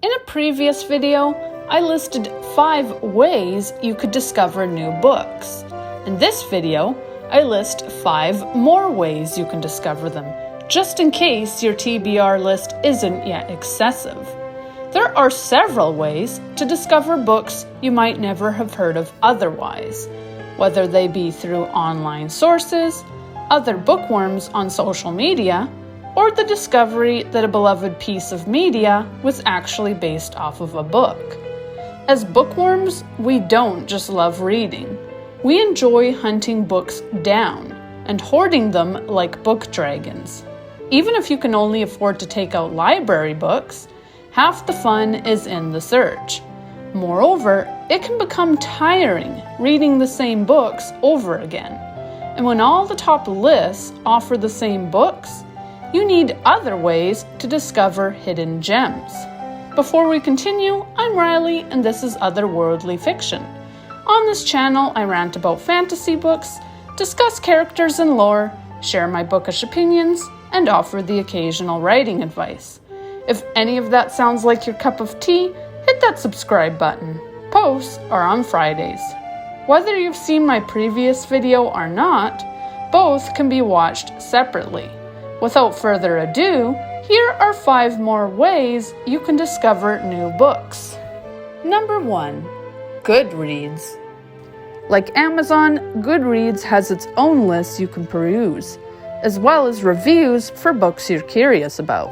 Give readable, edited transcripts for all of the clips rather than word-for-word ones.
In a previous video, I listed 5 ways you could discover new books. In this video, I list 5 more ways you can discover them, just in case your TBR list isn't yet excessive. There are several ways to discover books you might never have heard of otherwise, whether they be through online sources, other bookworms on social media, or the discovery that a beloved piece of media was actually based off of a book. As bookworms, we don't just love reading. We enjoy hunting books down and hoarding them like book dragons. Even if you can only afford to take out library books, half the fun is in the search. Moreover, it can become tiring reading the same books over again. And when all the top lists offer the same books, you need other ways to discover hidden gems. Before we continue, I'm Riley and this is Otherworldly Fiction. On this channel, I rant about fantasy books, discuss characters and lore, share my bookish opinions, and offer the occasional writing advice. If any of that sounds like your cup of tea, hit that subscribe button. Posts are on Fridays. Whether you've seen my previous video or not, both can be watched separately. Without further ado, here are 5 more ways you can discover new books. Number 1. Goodreads. Like Amazon, Goodreads has its own lists you can peruse, as well as reviews for books you're curious about.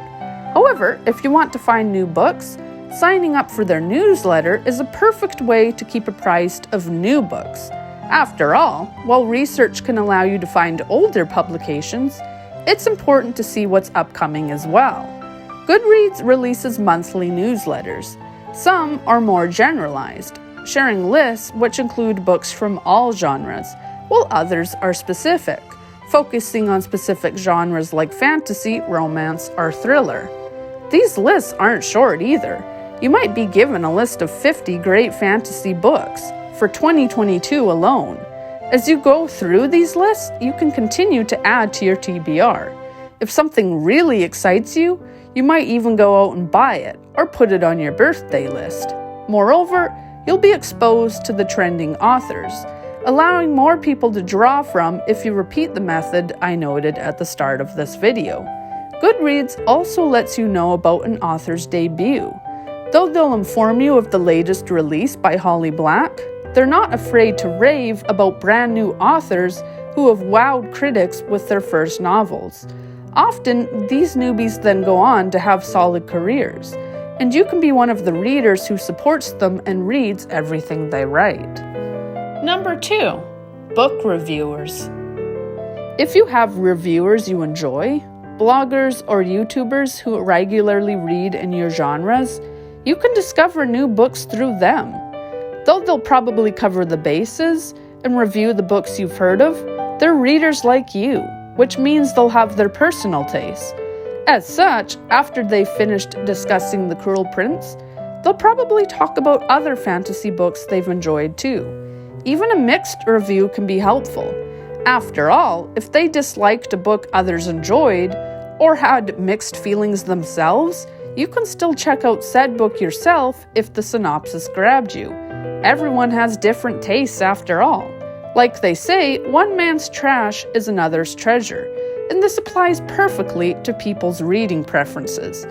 However, if you want to find new books, signing up for their newsletter is a perfect way to keep apprised of new books. After all, while research can allow you to find older publications, it's important to see what's upcoming as well. Goodreads releases monthly newsletters. Some are more generalized, sharing lists which include books from all genres, while others are specific, focusing on specific genres like fantasy, romance, or thriller. These lists aren't short either. You might be given a list of 50 great fantasy books for 2022 alone. As you go through these lists, you can continue to add to your TBR. If something really excites you, you might even go out and buy it or put it on your birthday list. Moreover, you'll be exposed to the trending authors, allowing more people to draw from if you repeat the method I noted at the start of this video. Goodreads also lets you know about an author's debut. Though they'll inform you of the latest release by Holly Black, they're not afraid to rave about brand new authors who have wowed critics with their first novels. Often, these newbies then go on to have solid careers, and you can be one of the readers who supports them and reads everything they write. Number 2. Book reviewers. If you have reviewers you enjoy, bloggers or YouTubers who regularly read in your genres, you can discover new books through them. Though they'll probably cover the bases and review the books you've heard of, they're readers like you, which means they'll have their personal tastes. As such, after they've finished discussing The Cruel Prince, they'll probably talk about other fantasy books they've enjoyed too. Even a mixed review can be helpful. After all, if they disliked a book others enjoyed, or had mixed feelings themselves, you can still check out said book yourself if the synopsis grabbed you. Everyone has different tastes after all. Like they say, one man's trash is another's treasure, and this applies perfectly to people's reading preferences.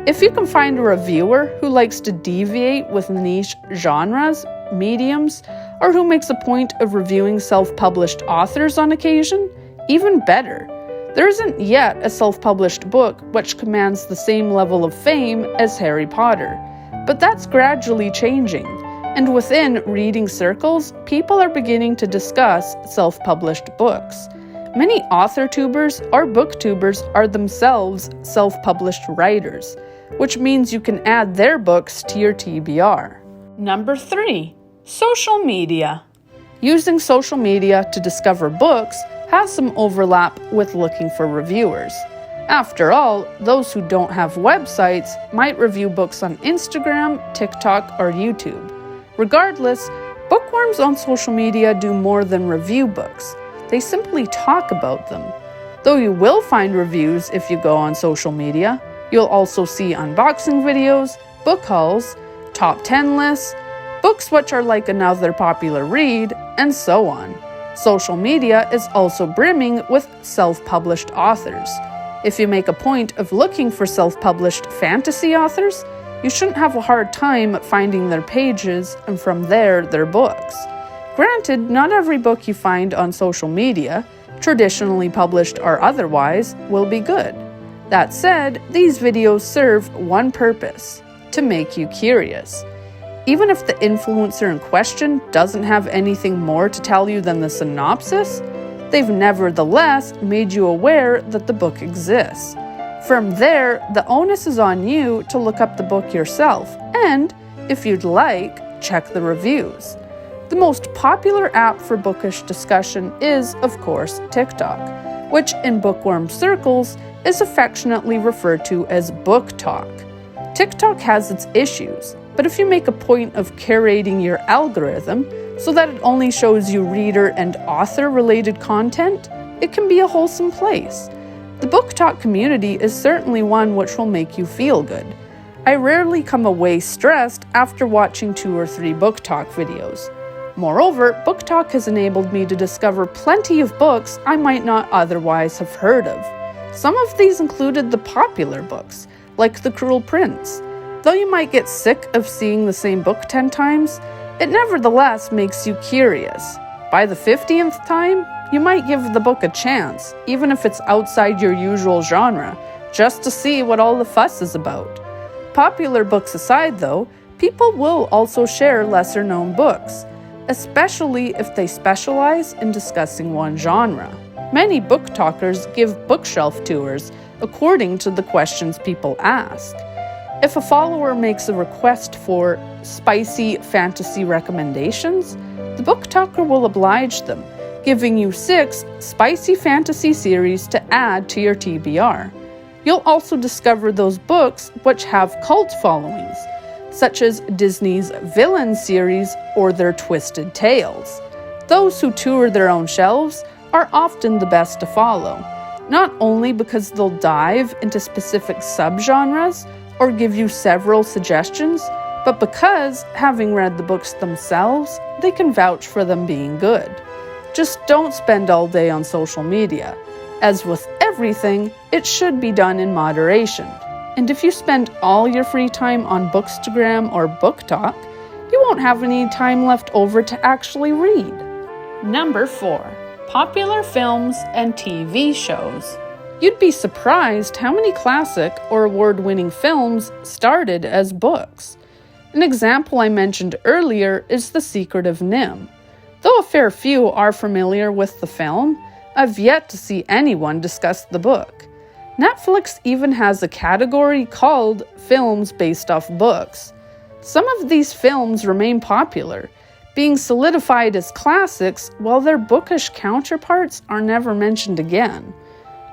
If you can find a reviewer who likes to deviate with niche genres, mediums, or who makes a point of reviewing self-published authors on occasion, even better. There isn't yet a self-published book which commands the same level of fame as Harry Potter, but that's gradually changing. And within reading circles, people are beginning to discuss self-published books. Many author-tubers or booktubers are themselves self-published writers, which means you can add their books to your TBR. Number 3. Social media. Using social media to discover books has some overlap with looking for reviewers. After all, those who don't have websites might review books on Instagram, TikTok, or YouTube. Regardless, bookworms on social media do more than review books. They simply talk about them. Though you will find reviews if you go on social media, you'll also see unboxing videos, book hauls, top 10 lists, books which are like another popular read, and so on. Social media is also brimming with self-published authors. If you make a point of looking for self-published fantasy authors, you shouldn't have a hard time finding their pages and from there their books. Granted, not every book you find on social media, traditionally published or otherwise, will be good. That said, these videos serve one purpose: to make you curious. Even if the influencer in question doesn't have anything more to tell you than the synopsis, they've nevertheless made you aware that the book exists. From there, the onus is on you to look up the book yourself and, if you'd like, check the reviews. The most popular app for bookish discussion is, of course, TikTok, which in bookworm circles is affectionately referred to as BookTok. TikTok has its issues, but if you make a point of curating your algorithm so that it only shows you reader and author-related content, it can be a wholesome place. The BookTok community is certainly one which will make you feel good. I rarely come away stressed after watching 2 or 3 BookTok videos. Moreover, BookTok has enabled me to discover plenty of books I might not otherwise have heard of. Some of these included the popular books, like The Cruel Prince. Though you might get sick of seeing the same book 10 times, it nevertheless makes you curious. By the 50th time, you might give the book a chance, even if it's outside your usual genre, just to see what all the fuss is about. Popular books aside, though, people will also share lesser-known books, especially if they specialize in discussing one genre. Many BookTokers give bookshelf tours according to the questions people ask. If a follower makes a request for spicy fantasy recommendations, the BookToker will oblige them, giving you 6 spicy fantasy series to add to your TBR. You'll also discover those books which have cult followings, such as Disney's Villain series or their Twisted Tales. Those who tour their own shelves are often the best to follow, not only because they'll dive into specific subgenres or give you several suggestions, but because, having read the books themselves, they can vouch for them being good. Just don't spend all day on social media. As with everything, it should be done in moderation. And if you spend all your free time on Bookstagram or BookTok, you won't have any time left over to actually read. Number 4. Popular films and TV shows. You'd be surprised how many classic or award-winning films started as books. An example I mentioned earlier is The Secret of NIMH. Though a fair few are familiar with the film, I've yet to see anyone discuss the book. Netflix even has a category called Films Based Off Books. Some of these films remain popular, being solidified as classics while their bookish counterparts are never mentioned again.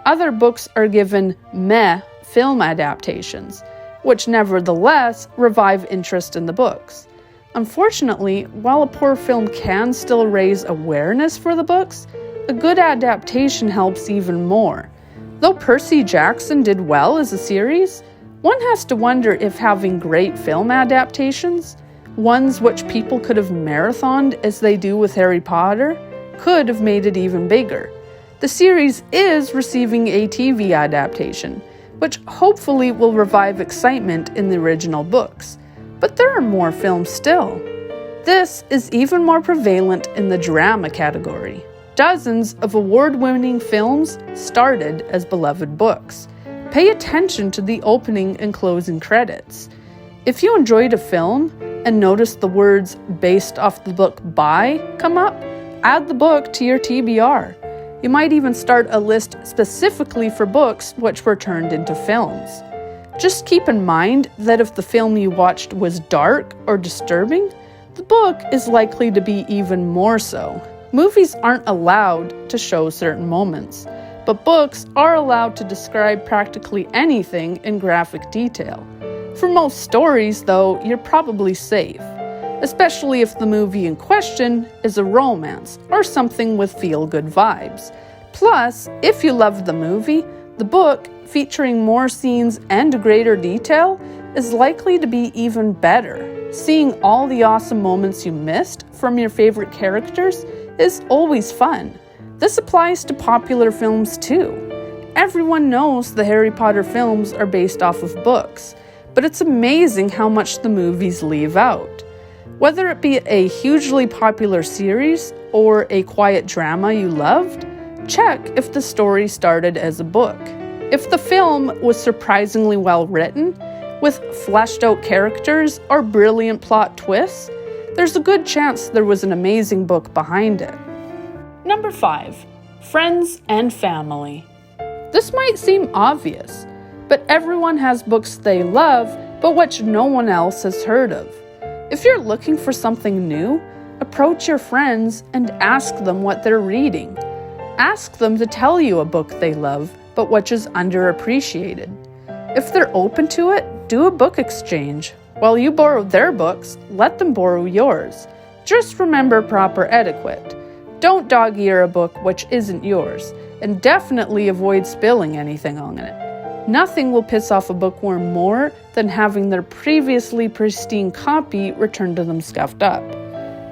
Other books are given meh film adaptations, which nevertheless revive interest in the books. Unfortunately, while a poor film can still raise awareness for the books, a good adaptation helps even more. Though Percy Jackson did well as a series, one has to wonder if having great film adaptations, ones which people could have marathoned as they do with Harry Potter, could have made it even bigger. The series is receiving a TV adaptation, which hopefully will revive excitement in the original books. But there are more films still. This is even more prevalent in the drama category. Dozens of award-winning films started as beloved books. Pay attention to the opening and closing credits. If you enjoyed a film and noticed the words "based off the book by" come up, add the book to your TBR. You might even start a list specifically for books which were turned into films. Just keep in mind that if the film you watched was dark or disturbing, the book is likely to be even more so. Movies aren't allowed to show certain moments, but books are allowed to describe practically anything in graphic detail. For most stories, though, you're probably safe, especially if the movie in question is a romance or something with feel-good vibes. Plus, if you love the movie, the book, featuring more scenes and greater detail, is likely to be even better. Seeing all the awesome moments you missed from your favorite characters is always fun. This applies to popular films too. Everyone knows the Harry Potter films are based off of books, but it's amazing how much the movies leave out. Whether it be a hugely popular series or a quiet drama you loved, check if the story started as a book. If the film was surprisingly well written, with fleshed out characters or brilliant plot twists, there's a good chance there was an amazing book behind it. Number 5. Friends and family. This might seem obvious, but everyone has books they love, but which no one else has heard of. If you're looking for something new, approach your friends and ask them what they're reading. Ask them to tell you a book they love, but which is underappreciated. If they're open to it, do a book exchange. While you borrow their books, let them borrow yours. Just remember proper etiquette. Don't dog-ear a book which isn't yours, and definitely avoid spilling anything on it. Nothing will piss off a bookworm more than having their previously pristine copy returned to them scuffed up.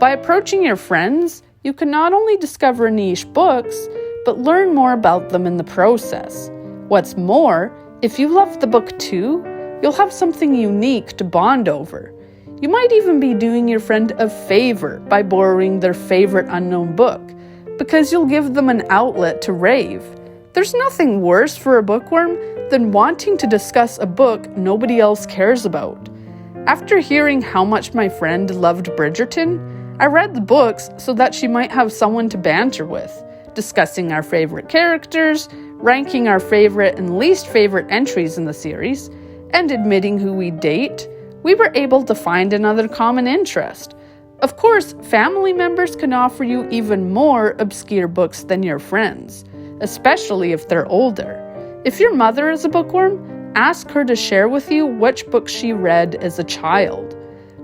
By approaching your friends, you can not only discover niche books, but learn more about them in the process. What's more, if you love the book too, you'll have something unique to bond over. You might even be doing your friend a favor by borrowing their favorite unknown book, because you'll give them an outlet to rave. There's nothing worse for a bookworm than wanting to discuss a book nobody else cares about. After hearing how much my friend loved Bridgerton, I read the books so that she might have someone to banter with, discussing our favorite characters, ranking our favorite and least favorite entries in the series, and admitting who we date. We were able to find another common interest. Of course, family members can offer you even more obscure books than your friends, especially if they're older. If your mother is a bookworm, ask her to share with you which books she read as a child.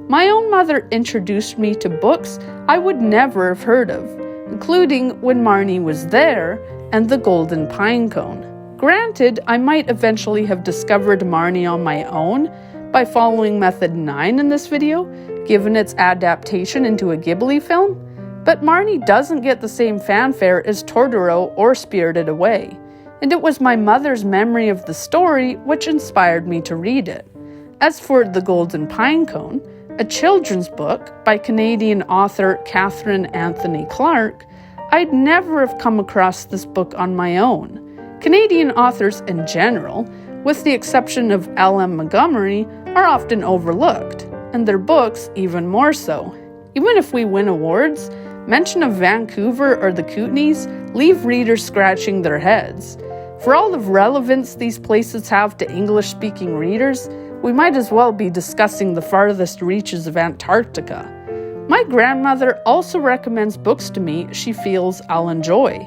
My own mother introduced me to books I would never have heard of, including When Marnie Was There and The Golden Pinecone. Granted, I might eventually have discovered Marnie on my own by following Method 9 in this video, given its adaptation into a Ghibli film, but Marnie doesn't get the same fanfare as Totoro or Spirited Away, and it was my mother's memory of the story which inspired me to read it. As for The Golden Pinecone, a children's book by Canadian author Catherine Anthony Clark, I'd never have come across this book on my own. Canadian authors in general, with the exception of L.M. Montgomery, are often overlooked, and their books even more so. Even if we win awards, mention of Vancouver or the Kootenays leave readers scratching their heads. For all the relevance these places have to English-speaking readers, we might as well be discussing the farthest reaches of Antarctica. My grandmother also recommends books to me she feels I'll enjoy.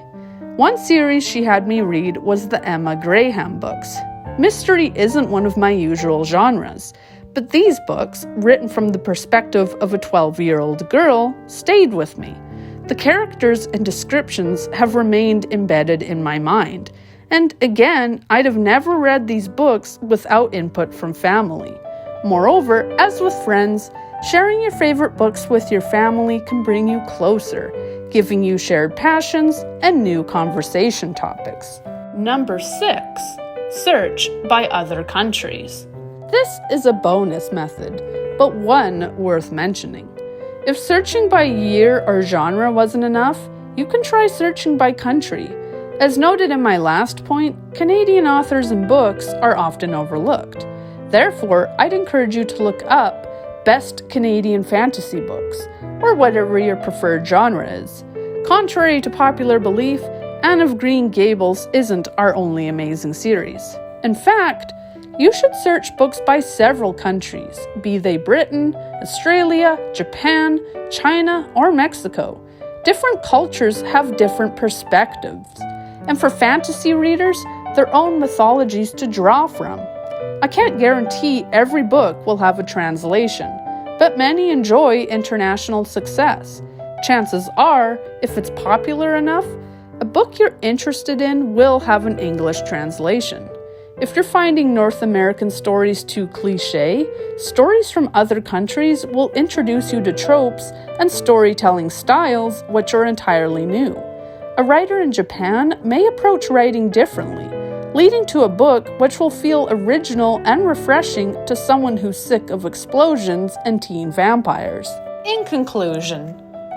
One series she had me read was the Emma Graham books. Mystery isn't one of my usual genres, but these books, written from the perspective of a 12-year-old girl, stayed with me. The characters and descriptions have remained embedded in my mind, and again, I'd have never read these books without input from family. Moreover, as with friends, sharing your favorite books with your family can bring you closer, giving you shared passions and new conversation topics. Number 6. Search by other countries. This is a bonus method, but one worth mentioning. If searching by year or genre wasn't enough, you can try searching by country. As noted in my last point, Canadian authors and books are often overlooked. Therefore, I'd encourage you to look up Best Canadian Fantasy Books, or whatever your preferred genre is. Contrary to popular belief, Anne of Green Gables isn't our only amazing series. In fact, you should search books by several countries, be they Britain, Australia, Japan, China, or Mexico. Different cultures have different perspectives, and for fantasy readers, their own mythologies to draw from. I can't guarantee every book will have a translation, but many enjoy international success. Chances are, if it's popular enough, a book you're interested in will have an English translation. If you're finding North American stories too cliché, stories from other countries will introduce you to tropes and storytelling styles which are entirely new. A writer in Japan may approach writing differently, leading to a book which will feel original and refreshing to someone who's sick of explosions and teen vampires. In conclusion,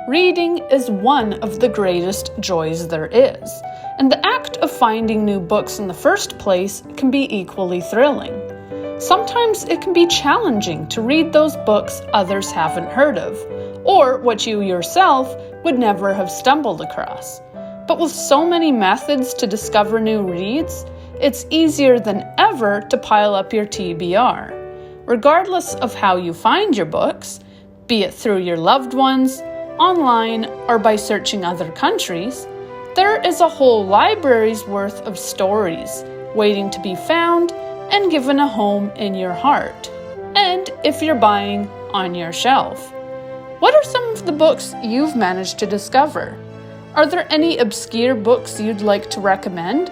reading is one of the greatest joys there is, and the act of finding new books in the first place can be equally thrilling. Sometimes it can be challenging to read those books others haven't heard of, or what you yourself would never have stumbled across. But with so many methods to discover new reads, it's easier than ever to pile up your TBR. Regardless of how you find your books, be it through your loved ones, online, or by searching other countries, there is a whole library's worth of stories waiting to be found and given a home in your heart, and if you're buying, on your shelf. What are some of the books you've managed to discover? Are there any obscure books you'd like to recommend?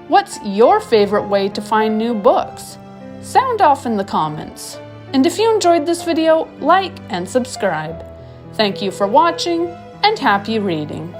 What's your favorite way to find new books? Sound off in the comments. And if you enjoyed this video, like and subscribe. Thank you for watching, and happy reading.